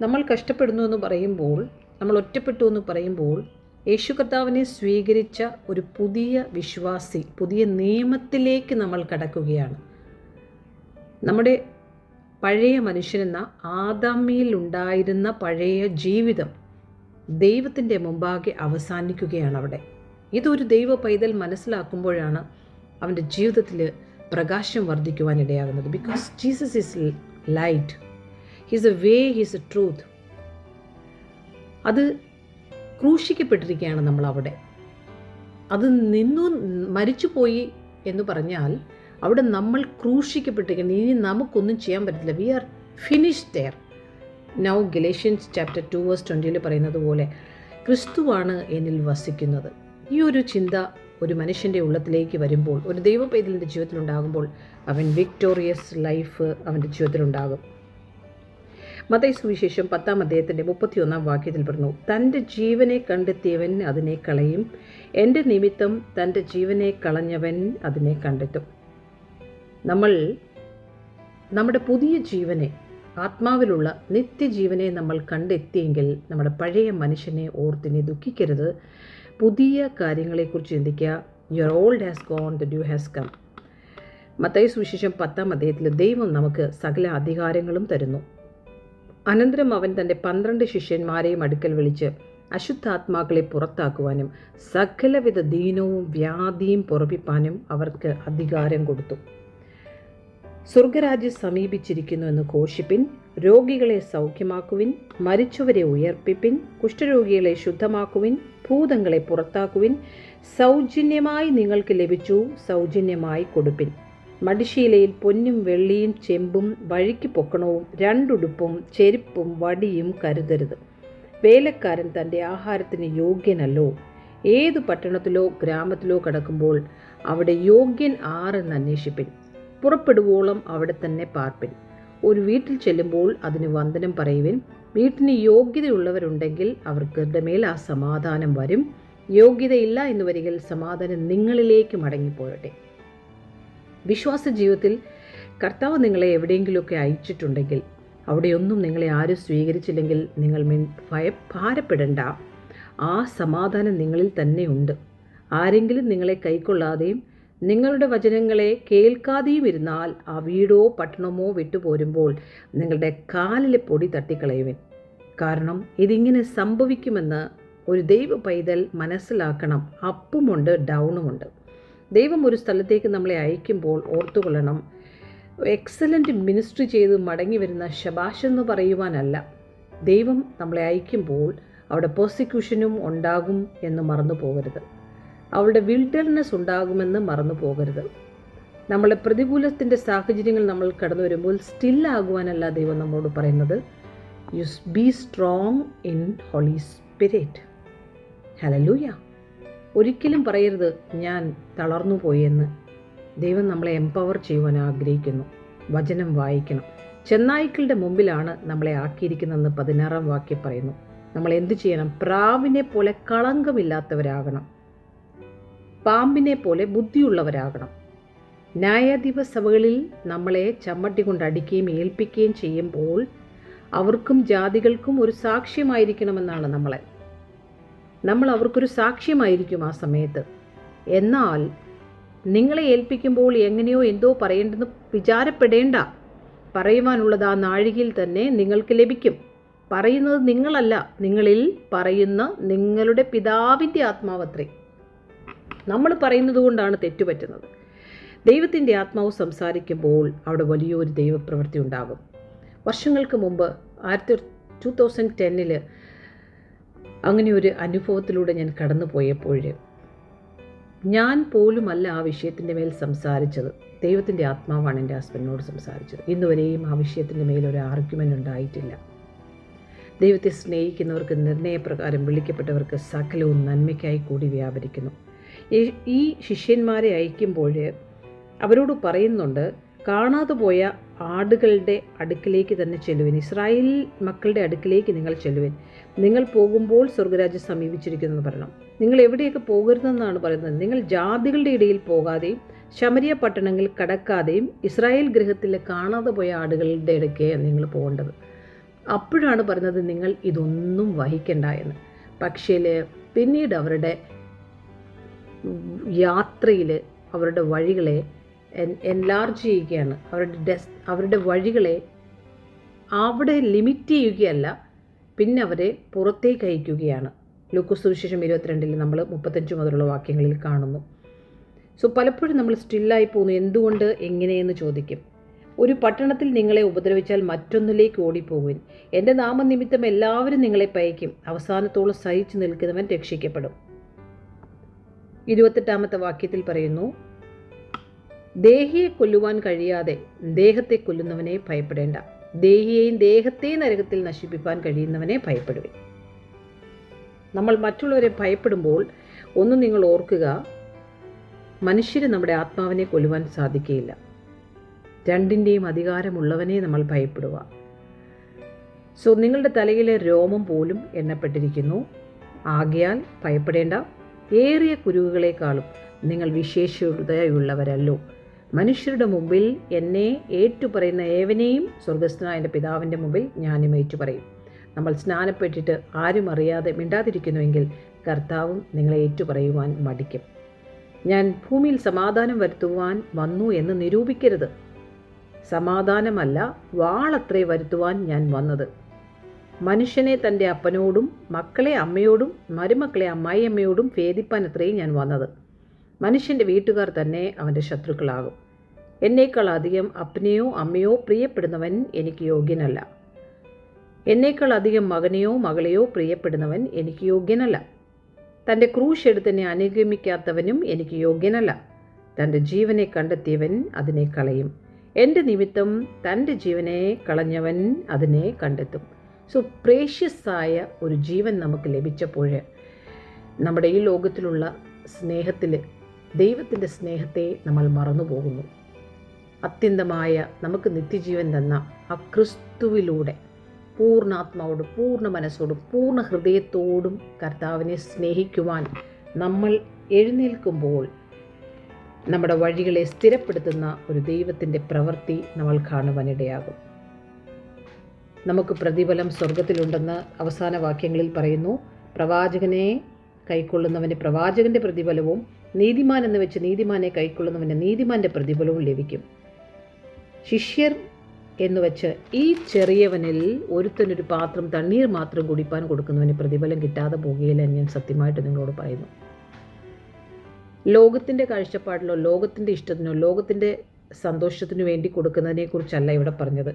നമ്മൾ കഷ്ടപ്പെടുന്നു എന്ന് പറയുമ്പോൾ, നമ്മൾ ഒറ്റപ്പെട്ടു എന്ന് പറയുമ്പോൾ, യേശു കർത്താവിനെ സ്വീകരിച്ച ഒരു പുതിയ വിശ്വാസി, പുതിയ നിയമത്തിലേക്ക് നമ്മൾ കടക്കുകയാണ്. നമ്മുടെ പഴയ മനുഷ്യനെന്ന ആദാമിയിലുണ്ടായിരുന്ന പഴയ ജീവിതം ദൈവത്തിൻ്റെ മുമ്പാകെ അവസാനിക്കുകയാണ് അവിടെ. ഇതൊരു ദൈവ പൈതൽ മനസ്സിലാക്കുമ്പോഴാണ് അവൻ്റെ ജീവിതത്തിൽ പ്രകാശം വർദ്ധിക്കുവാനിടയാകുന്നത്. Because Jesus is light, he's a way, he's a truth. അത് ക്രൂശിക്കപ്പെട്ടിരിക്കുകയാണ് നമ്മൾ അവിടെ. അത് മരിച്ചുപോയി എന്ന് പറഞ്ഞാൽ അവിടെ നമ്മൾ ക്രൂശിക്കപ്പെട്ടിരിക്കുകയാണ്. ഇനി നമുക്കൊന്നും ചെയ്യാൻ പറ്റില്ല. We are finished there now. Galatians chapter 2:20 പറയുന്നത് പോലെ ക്രിസ്തുവാണ് എന്നിൽ വസിക്കുന്നത്. ഈ ഒരു ചിന്ത ഒരു മനുഷ്യൻ്റെ ഉള്ളത്തിലേക്ക് വരുമ്പോൾ, ഒരു ദൈവ പൈതലിൻ്റെ ജീവിതത്തിലുണ്ടാകുമ്പോൾ, അവൻ വിക്ടോറിയസ് ലൈഫ് അവൻ്റെ ജീവിതത്തിലുണ്ടാകും. മത്തായി സുവിശേഷം 10-ാം അധ്യായത്തിൻ്റെ 31-ാം വാക്യത്തിൽ പറഞ്ഞു, തൻ്റെ ജീവനെ കണ്ടെത്തിയവൻ അതിനെ കളയും, എൻ്റെ നിമിത്തം തൻ്റെ ജീവനെ കളഞ്ഞവൻ അതിനെ കണ്ടെത്തും. നമ്മൾ നമ്മുടെ പുതിയ ജീവനെ, ആത്മാവിലുള്ള നിത്യജീവനെ നമ്മൾ കണ്ടെത്തിയെങ്കിൽ നമ്മുടെ പഴയ മനുഷ്യനെ ഓർത്തിനെ ദുഃഖിക്കരുത്. പുതിയ കാര്യങ്ങളെക്കുറിച്ച് ചിന്തിക്കുക. Your old has gone, the new has come. മത്തായി സുവിശേഷം 10-ാം അധ്യായത്തിൽ ദൈവം നമുക്ക് സകല അധികാരങ്ങളും തരുന്നു. അനന്തരം അവൻ തൻ്റെ 12 ശിഷ്യന്മാരെയും അടുക്കൽ വിളിച്ച് അശുദ്ധാത്മാക്കളെ പുറത്താക്കുവാനും സകലവിധ ദീനവും വ്യാധിയും പൊറപ്പിപ്പാനും അവർക്ക് അധികാരം കൊടുത്തു. സ്വർഗരാജ്യം സമീപിച്ചിരിക്കുന്നു എന്ന് ഘോഷിപ്പിൻ, രോഗികളെ സൗഖ്യമാക്കുവിൻ, മരിച്ചവരെ ഉയർപ്പിപ്പിൻ, കുഷ്ഠരോഗികളെ ശുദ്ധമാക്കുവിൻ, ഭൂതങ്ങളെ പുറത്താക്കുവിൻ, സൗജന്യമായി നിങ്ങൾക്ക് ലഭിച്ചു, സൗജന്യമായി കൊടുപ്പിൻ. മടിശീലയിൽ പൊന്നും വെള്ളിയും ചെമ്പും വഴിക്ക് പൊക്കണവും 2 ഉടുപ്പും ചെരുപ്പും വടിയും കരുതരുത്. വേലക്കാരൻ തൻ്റെ ആഹാരത്തിന് യോഗ്യനല്ലോ. ഏതു പട്ടണത്തിലോ ഗ്രാമത്തിലോ കടക്കുമ്പോൾ അവിടെ യോഗ്യൻ ആരെന്ന് അന്വേഷിപ്പിൻ. പുറപ്പെടുവോളം അവിടെ തന്നെ പാർപ്പിൻ. ഒരു വീട്ടിൽ ചെല്ലുമ്പോൾ അതിന് വന്ദനം പറയുവിൻ. വീട്ടിന് യോഗ്യതയുള്ളവരുണ്ടെങ്കിൽ അവർക്ക് മേൽ ആ സമാധാനം വരും. യോഗ്യതയില്ല എന്ന് വരികിൽ സമാധാനം നിങ്ങളിലേക്ക് മടങ്ങിപ്പോരട്ടെ. വിശ്വാസ ജീവിതത്തിൽ കർത്താവ് നിങ്ങളെ എവിടെയെങ്കിലുമൊക്കെ അയച്ചിട്ടുണ്ടെങ്കിൽ, അവിടെയൊന്നും നിങ്ങളെ ആരും സ്വീകരിച്ചില്ലെങ്കിൽ നിങ്ങൾ ഭാരപ്പെടേണ്ട. ആ സമാധാനം നിങ്ങളിൽ തന്നെ ഉണ്ട്. ആരെങ്കിലും നിങ്ങളെ കൈക്കൊള്ളാതെയും നിങ്ങളുടെ വചനങ്ങളെ കേൾക്കാതെയും ഇരുന്നാൽ ആ വീടോ പട്ടണമോ വിട്ടുപോരുമ്പോൾ നിങ്ങളുടെ കാലിലെ പൊടി തട്ടിക്കളയുവിൻ. കാരണം ഇതിങ്ങനെ സംഭവിക്കുമെന്ന് ഒരു ദൈവ പൈതൽ മനസ്സിലാക്കണം. അപ്പുമുണ്ട്, ഡൗണുമുണ്ട്. ദൈവം ഒരു സ്ഥലത്തേക്ക് നമ്മളെ അയക്കുമ്പോൾ ഓർത്തുകൊള്ളണം, എക്സലൻ്റ് മിനിസ്ട്രി ചെയ്ത് മടങ്ങി വരുന്ന ശബാഷ് എന്ന് പറയുവാനല്ല. ദൈവം നമ്മളെ അയക്കുമ്പോൾ അവിടെ പെർസിക്യൂഷനും ഉണ്ടാകും എന്ന് മറന്നു പോകരുത്. അവളുടെ വിൽഡർനെസ് ഉണ്ടാകുമെന്ന് മറന്നു പോകരുത്. നമ്മളെ പ്രതികൂലത്തിൻ്റെ സാഹചര്യങ്ങൾ നമ്മൾ കടന്നു വരുമ്പോൾ സ്റ്റില്ലാകുവാനല്ല ദൈവം നമ്മളോട് പറയുന്നത്. You be strong in holy spirit. Hallelujah. ഒരിക്കലും പറയരുത് ഞാൻ തളർന്നു പോയെന്ന്. ദൈവം നമ്മളെ എംപവർ ചെയ്യുവാൻ ആഗ്രഹിക്കുന്നു. വചനം വായിക്കണം. ചെന്നായ്ക്കളുടെ മുമ്പിലാണ് നമ്മളെ ആക്കിയിരിക്കുന്നതെന്ന് 16-ാം വാക്യം പറയുന്നു. നമ്മൾ എന്ത് ചെയ്യണം? പ്രാവിനെ പോലെ കളങ്കമില്ലാത്തവരാകണം, പാമ്പിനെ പോലെ ബുദ്ധിയുള്ളവരാകണം. ന്യായാധിപ സഭകളിൽ നമ്മളെ ചമ്മട്ടി കൊണ്ട് അടിക്കുകയും ഏൽപ്പിക്കുകയും ചെയ്യുമ്പോൾ അവർക്കും ജാതികൾക്കും ഒരു സാക്ഷ്യമായിരിക്കണമെന്നാണ് നമ്മൾ അവർക്കൊരു സാക്ഷ്യമായിരിക്കും ആ സമയത്ത്. എന്നാൽ നിങ്ങളെ ഏൽപ്പിക്കുമ്പോൾ എങ്ങനെയോ എന്തോ പറയേണ്ടെന്ന് വിചാരപ്പെടേണ്ട. പറയുവാനുള്ളത് ആ നാഴികയിൽ തന്നെ നിങ്ങൾക്ക് ലഭിക്കും. പറയുന്നത് നിങ്ങളല്ല, നിങ്ങളിൽ പറയുന്ന നിങ്ങളുടെ പിതാവിൻ്റെ ആത്മാവത്രേ. നമ്മൾ പറയുന്നത് കൊണ്ടാണ് തെറ്റുപറ്റുന്നത്. ദൈവത്തിൻ്റെ ആത്മാവ് സംസാരിക്കുമ്പോൾ അവിടെ വലിയൊരു ദൈവപ്രവൃത്തി ഉണ്ടാകും. വർഷങ്ങൾക്ക് മുമ്പ് 2010 അങ്ങനെ ഒരു അനുഭവത്തിലൂടെ ഞാൻ കടന്നു പോയപ്പോൾ ഞാൻ പോലുമല്ല ആ വിഷയത്തിൻ്റെ മേൽ സംസാരിച്ചത്. ദൈവത്തിൻ്റെ ആത്മാവാണ് എൻ്റെ ഹസ്ബൻഡിനോട് സംസാരിച്ചത്. ഇന്നുവരെയും ആ വിഷയത്തിൻ്റെ മേലൊരു ആർഗ്യുമെൻ്റ് ഉണ്ടായിട്ടില്ല. ദൈവത്തെ സ്നേഹിക്കുന്നവർക്ക്, നിർണയപ്രകാരം വിളിക്കപ്പെട്ടവർക്ക് സകലവും നന്മയ്ക്കായി കൂടി വ്യാപരിക്കുന്നു. ഈ ശിഷ്യന്മാരെ അയക്കുമ്പോൾ അവരോട് പറയുന്നുണ്ട്, കാണാതെ പോയ ആടുകളുടെ അടുക്കിലേക്ക് തന്നെ ചെല്ലുവിൻ. ഇസ്രായേൽ മക്കളുടെ അടുക്കിലേക്ക് നിങ്ങൾ ചെല്ലുവിൻ. നിങ്ങൾ പോകുമ്പോൾ സ്വർഗരാജ്യം സമീപിച്ചിരിക്കുന്നു പറയണം. നിങ്ങൾ എവിടെയൊക്കെ പോകരുതെന്നാണ് പറയുന്നത്. നിങ്ങൾ ജാതികളുടെ ഇടയിൽ പോകാതെയും ശമരിയ പട്ടണങ്ങളിൽ കടക്കാതെയും ഇസ്രായേൽ ഗൃഹത്തിൽ കാണാതെ പോയ ആടുകളുടെ ഇടയ്ക്ക് നിങ്ങൾ പോകേണ്ടത്. അപ്പോഴാണ് പറഞ്ഞത് നിങ്ങൾ ഇതൊന്നും വഹിക്കണ്ട എന്ന്. പക്ഷേ പിന്നീട് അവരുടെ യാത്രയിൽ അവരുടെ വഴികളെ എൻലാർജ് ചെയ്യുകയാണ്. അവരുടെ വഴികളെ അവിടെ ലിമിറ്റ് ചെയ്യുകയല്ല, പിന്നെ അവരെ പുറത്തേക്ക് അയക്കുകയാണ്. ലൂക്കോസ് സുവിശേഷം 22 നമ്മൾ 35 മുതലുള്ള വാക്യങ്ങളിൽ കാണുന്നു. സോ പലപ്പോഴും നമ്മൾ സ്റ്റില്ലായി പോകുന്നു. എന്തുകൊണ്ട്, എങ്ങനെയെന്ന് ചോദിക്കും. ഒരു പട്ടണത്തിൽ നിങ്ങളെ ഉപദ്രവിച്ചാൽ മറ്റൊന്നിലേക്ക് ഓടിപ്പോകുവിൻ. എൻ്റെ നാമനിമിത്തം എല്ലാവരും നിങ്ങളെ പയക്കും. അവസാനത്തോളം സഹിച്ചു നിൽക്കുന്നവൻ രക്ഷിക്കപ്പെടും. 28 വാക്യത്തിൽ പറയുന്നു, ദേഹിയെ കൊല്ലുവാൻ കഴിയാതെ ദേഹത്തെ കൊല്ലുന്നവനെ ഭയപ്പെടേണ്ട. ദേഹിയെയും ദേഹത്തെ നരകത്തിൽ നശിപ്പിക്കാൻ കഴിയുന്നവനെ ഭയപ്പെടുവിൻ. നമ്മൾ മറ്റുള്ളവരെ ഭയപ്പെടുമ്പോൾ ഒന്ന് നിങ്ങൾ ഓർക്കുക, മനുഷ്യന് നമ്മുടെ ആത്മാവിനെ കൊല്ലുവാൻ സാധിക്കുകയില്ല. രണ്ടിൻ്റെയും അധികാരമുള്ളവനെ നമ്മൾ ഭയപ്പെടുക. സോ നിങ്ങളുടെ തലയിലെ രോമം പോലും എണ്ണപ്പെട്ടിരിക്കുന്നു. ആകയാൽ ഭയപ്പെടേണ്ട. ഏറിയ കുരുവുകളെക്കാളും നിങ്ങൾ വിശേഷതയുള്ളവരല്ലോ. മനുഷ്യരുടെ മുമ്പിൽ എന്നെ ഏറ്റുപറയുന്ന ഏവനെയും സ്വർഗസ്ഥനായ എൻ്റെ പിതാവിൻ്റെ മുമ്പിൽ ഞാനും ഏറ്റുപറയും. നമ്മൾ സ്നാനപ്പെട്ടിട്ട് ആരും അറിയാതെ മിണ്ടാതിരിക്കുന്നുവെങ്കിൽ കർത്താവും നിങ്ങളെ ഏറ്റുപറയുവാൻ മടിക്കും. ഞാൻ ഭൂമിയിൽ സമാധാനം വരുത്തുവാൻ വന്നു എന്ന് നിരൂപിക്കരുത്. സമാധാനമല്ല, വാളത്രേ വരുത്തുവാൻ ഞാൻ വന്നത്. മനുഷ്യനെ തൻ്റെ അപ്പനോടും മക്കളെ അമ്മയോടും മരുമക്കളെ അമ്മായിയമ്മയോടും ഭേദിപ്പാൻ അത്രയും ഞാൻ വന്നത്. മനുഷ്യൻ്റെ വീട്ടുകാർ തന്നെ അവൻ്റെ ശത്രുക്കളാകും. എന്നേക്കാൾ അധികം അപ്പനെയോ അമ്മയോ പ്രിയപ്പെടുന്നവൻ എനിക്ക് യോഗ്യനല്ല. എന്നേക്കാൾ അധികം മകനെയോ മകളെയോ പ്രിയപ്പെടുന്നവൻ എനിക്ക് യോഗ്യനല്ല. തൻ്റെ ക്രൂശ് എടുത്തെന്നെ അനുഗമിക്കാത്തവനും എനിക്ക് യോഗ്യനല്ല. തൻ്റെ ജീവനെ കണ്ടെത്തിയവൻ അതിനെ കളയും. എൻ്റെ നിമിത്തം തൻ്റെ ജീവനെ കളഞ്ഞവൻ അതിനെ കണ്ടെത്തും. സോ പ്രേഷ്യസായ ഒരു ജീവൻ നമുക്ക് ലഭിച്ചപ്പോൾ നമ്മുടെ ഈ ലോകത്തിലുള്ള സ്നേഹത്തിൽ ദൈവത്തിൻ്റെ സ്നേഹത്തെ നമ്മൾ മറന്നുപോകുന്നു. അത്യന്തമായ നമുക്ക് നിത്യജീവൻ തന്ന ആ ക്രിസ്തുവിലൂടെ പൂർണ്ണാത്മാവോടും പൂർണ്ണ മനസ്സോടും പൂർണ്ണ ഹൃദയത്തോടും കർത്താവിനെ സ്നേഹിക്കുവാൻ നമ്മൾ എഴുന്നേൽക്കുമ്പോൾ നമ്മുടെ വഴികളെ സ്ഥിരപ്പെടുത്തുന്ന ഒരു ദൈവത്തിൻ്റെ പ്രവൃത്തി നമ്മൾ കാണുവാനിടയാകും. നമുക്ക് പ്രതിഫലം സ്വർഗത്തിലുണ്ടെന്ന് അവസാന വാക്യങ്ങളിൽ പറയുന്നു. പ്രവാചകനെ കൈക്കൊള്ളുന്നവന് പ്രവാചകൻ്റെ പ്രതിഫലവും നീതിമാൻ എന്ന് വെച്ച് നീതിമാനെ കൈക്കൊള്ളുന്നവന് നീതിമാൻ്റെ പ്രതിഫലവും ലഭിക്കും. ശിഷ്യർ എന്ന് വെച്ച് ഈ ചെറിയവനിൽ ഒരുത്തനൊരു പാത്രം തണ്ണീർ മാത്രം കുടിപ്പാൻ കൊടുക്കുന്നവന് പ്രതിഫലം കിട്ടാതെ പോകുകയില്ല എന്ന് ഞാൻ സത്യമായിട്ട് നിങ്ങളോട് പറയുന്നു. ലോകത്തിൻ്റെ കാഴ്ചപ്പാടിലോ ലോകത്തിൻ്റെ ഇഷ്ടത്തിനോ ലോകത്തിൻ്റെ സന്തോഷത്തിനു വേണ്ടി കൊടുക്കുന്നതിനെക്കുറിച്ചല്ല ഇവിടെ പറഞ്ഞത്.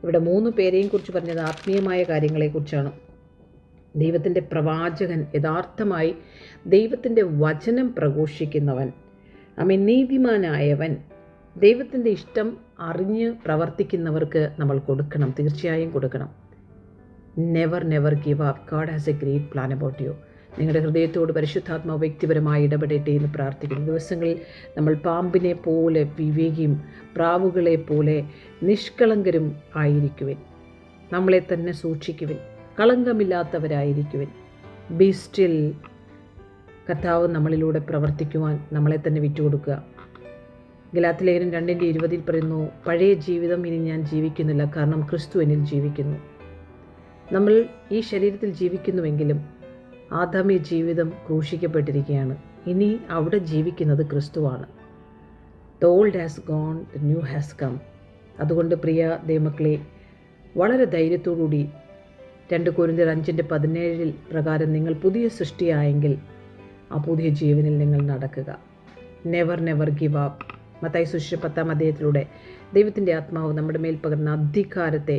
ഇവിടെ 3 പേരെയും കുറിച്ച് പറഞ്ഞത് ആത്മീയമായ കാര്യങ്ങളെക്കുറിച്ചാണ്. ദൈവത്തിൻ്റെ പ്രവാചകൻ, യഥാർത്ഥമായി ദൈവത്തിൻ്റെ വചനം പ്രഘോഷിക്കുന്നവൻ, നീതിമാനായവൻ, ദൈവത്തിൻ്റെ ഇഷ്ടം അറിഞ്ഞ് പ്രവർത്തിക്കുന്നവർക്ക് നമ്മൾ കൊടുക്കണം, തീർച്ചയായും കൊടുക്കണം. Never give up. God has A great plan about you. നിങ്ങളുടെ ഹൃദയത്തോട് പരിശുദ്ധാത്മാവ് വ്യക്തിപരമായി ഇടപെടട്ടെ എന്ന് പ്രാർത്ഥിക്കുന്നു. ദിവസങ്ങളിൽ നമ്മൾ പാമ്പിനെ പോലെ വിവേകിയും പ്രാവുകളെ പോലെ നിഷ്കളങ്കരും ആയിരിക്കുവിൻ. നമ്മളെ തന്നെ സൂക്ഷിക്കുവിൻ. കളങ്കമില്ലാത്തവരായിരിക്കുവിൻ. B still. കർത്താവ് നമ്മളിലൂടെ പ്രവർത്തിക്കുവാൻ നമ്മളെ തന്നെ വിട്ടുകൊടുക്കുക. ഗലാത്യലേഖനം 2:20 പറയുന്നു, പഴയ ജീവിതം ഇനി ഞാൻ ജീവിക്കുന്നില്ല, കാരണം ക്രിസ്തു എന്നിൽ ജീവിക്കുന്നു. നമ്മൾ ഈ ശരീരത്തിൽ ജീവിക്കുന്നുവെങ്കിലും ആദാമ്യ ജീവിതം ക്രൂശിക്കപ്പെട്ടിരിക്കുകയാണ്. ഇനി അവിടെ ജീവിക്കുന്നത് ക്രിസ്തുവാണ്. The old has gone, the new has come. അതുകൊണ്ട് പ്രിയ ദൈവമക്കളെ, വളരെ ധൈര്യത്തോടുകൂടി 2 കൊരിന്ത്യർ 5:17 പ്രകാരം നിങ്ങൾ പുതിയ സൃഷ്ടിയായെങ്കിൽ ആ പുതിയ ജീവനിൽ നിങ്ങൾ നടക്കുക. Never give up. മത്തായി സുവിശേഷം 10-ാം അധ്യായത്തിലൂടെ ദൈവത്തിൻ്റെ ആത്മാവ് നമ്മുടെ മേൽ പകർന്ന അധികാരത്തെ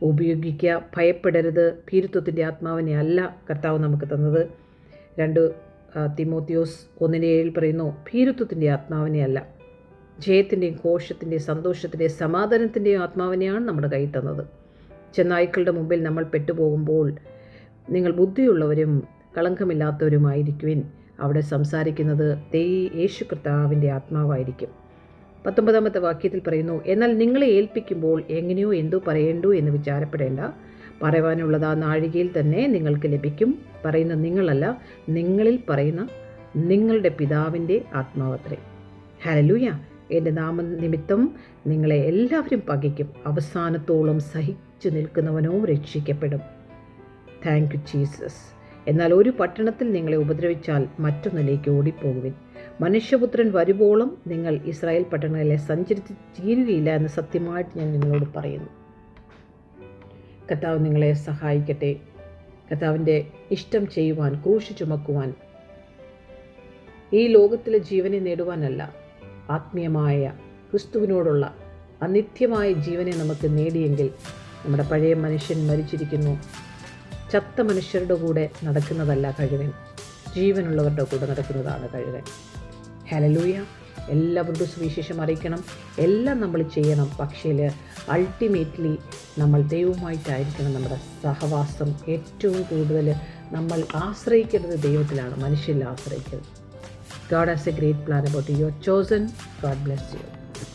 ഉപയോഗിക്കുക. ഭയപ്പെടരുത്. ഭീരുത്വത്തിൻ്റെ ആത്മാവിനെ അല്ല കർത്താവ് നമുക്ക് തന്നത്. 2 തിമോത്തിയോസ് 1:7 പറയുന്നു, ഭീരുത്വത്തിൻ്റെ ആത്മാവിനെ അല്ല, ജയത്തിൻ്റെയും ഘോഷത്തിൻ്റെയും സന്തോഷത്തിൻ്റെയും സമാധാനത്തിൻ്റെയും ആത്മാവിനെയാണ് നമ്മുടെ കയ്യിൽ തന്നത്. ചെന്നായ്ക്കളുടെ മുമ്പിൽ നമ്മൾ പെട്ടുപോകുമ്പോൾ നിങ്ങൾ ബുദ്ധിയുള്ളവരും കളങ്കമില്ലാത്തവരുമായിരിക്കുവിൻ. അവിടെ സംസാരിക്കുന്നത് യേശു കർത്താവിൻ്റെ ആത്മാവായിരിക്കും. 19-ാമത്തെ വാക്യത്തിൽ പറയുന്നു, എന്നാൽ നിങ്ങളെ ഏൽപ്പിക്കുമ്പോൾ എങ്ങനെയോ എന്തോ പറയേണ്ടു എന്ന് വിചാരപ്പെടേണ്ട. പറയുവാനുള്ളത് ആ നാഴികയിൽ തന്നെ നിങ്ങൾക്ക് ലഭിക്കും. പറയുന്ന നിങ്ങളല്ല, നിങ്ങളിൽ പറയുന്ന നിങ്ങളുടെ പിതാവിൻ്റെ ആത്മാവത്രേ. ഹല്ലേലൂയ. എൻ്റെ നാമനിമിത്തം നിങ്ങളെ എല്ലാവരും പകയ്ക്കും, അവസാനത്തോളം സഹിക്കും. പിടിച്ചു നിൽക്കുന്നവനോ രക്ഷിക്കപ്പെടും. Thank you Jesus. എന്നാൽ ഒരു പട്ടണത്തിൽ നിങ്ങളെ ഉപദ്രവിച്ചാൽ മറ്റൊന്നിലേക്ക് ഓടിപ്പോകുവിൻ. മനുഷ്യപുത്രൻ വരുവോളം നിങ്ങൾ ഇസ്രായേൽ പട്ടണങ്ങളിലെ സഞ്ചരിച്ച് തീരുകയില്ല എന്ന് സത്യമായിട്ട് ഞാൻ നിങ്ങളോട് പറയുന്നു. കർത്താവ് നിങ്ങളെ സഹായിക്കട്ടെ. കർത്താവിൻ്റെ ഇഷ്ടം ചെയ്യുവാൻ, ക്രൂശ് ചുമക്കുവാൻ, ഈ ലോകത്തിലെ ജീവനെ നേടുവാനല്ല, ആത്മീയമായ ക്രിസ്തുവിനോടുള്ള അനിത്യമായ ജീവനെ നമുക്ക് നേടിയെങ്കിൽ നമ്മുടെ പഴയ മനുഷ്യൻ മരിച്ചിരിക്കുന്നു. ചത്ത മനുഷ്യരുടെ കൂടെ നടക്കുന്നതല്ല കഴിവൻ, ജീവനുള്ളവരുടെ കൂടെ നടക്കുന്നതാണ് കഴിവൻ. ഹല്ലേലൂയ. എല്ലാവരോടും സുവിശേഷം അറിയിക്കണം, എല്ലാം നമ്മൾ ചെയ്യണം. പക്ഷേ അൾട്ടിമേറ്റ്ലി നമ്മൾ ദൈവവുമായിട്ടായിരിക്കണം നമ്മുടെ സഹവാസം. ഏറ്റവും കൂടുതൽ നമ്മൾ ആശ്രയിക്കേണ്ടത് ദൈവത്തിലാണ്, മനുഷ്യരിൽ ആശ്രയിക്കരുത്. God has a great plan about you. You are chosen. God bless you.